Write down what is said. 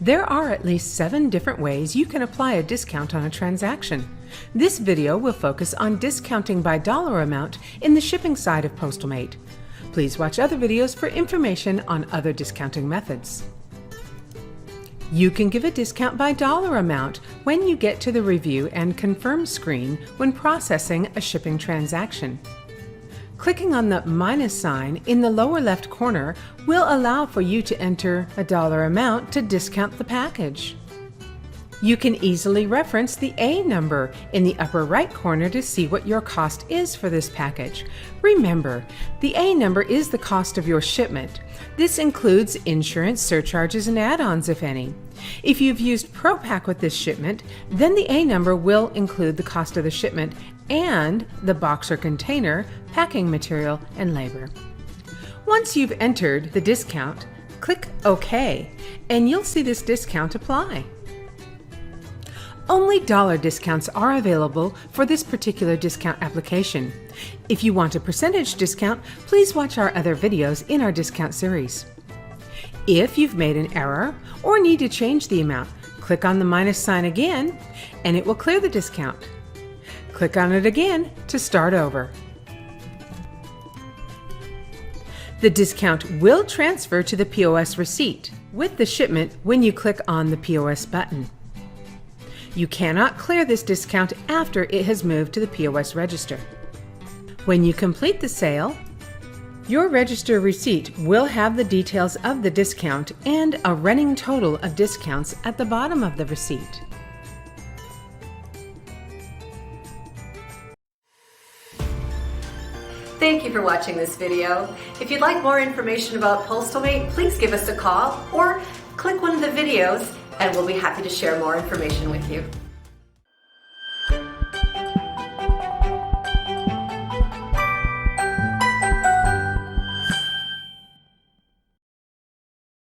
There are at least 7 different ways you can apply a discount on a transaction. This video will focus on discounting by dollar amount in the shipping side of PostalMate. Please watch other videos for information on other discounting methods. You can give a discount by dollar amount when you get to the Review and Confirm screen when processing a shipping transaction. Clicking on the minus sign in the lower left corner will allow for you to enter a dollar amount to discount the package. You can easily reference the A number in the upper right corner to see what your cost is for this package. Remember, the A number is the cost of your shipment. This includes insurance, surcharges, and add-ons, if any. If you've used ProPack with this shipment, then the A number will include the cost of the shipment and the box or container, packing material, and labor. Once you've entered the discount, click OK, and you'll see this discount apply. Only dollar discounts are available for this particular discount application. If you want a percentage discount, please watch our other videos in our discount series. If you've made an error or need to change the amount, click on the minus sign again and it will clear the discount. Click on it again to start over. The discount will transfer to the POS receipt with the shipment when you click on the POS button. You cannot clear this discount after it has moved to the POS register. When you complete the sale, your register receipt will have the details of the discount and a running total of discounts at the bottom of the receipt. Thank you for watching this video. If you'd like more information about PostalMate, please give us a call or click one of the videos and we'll be happy to share more information with you.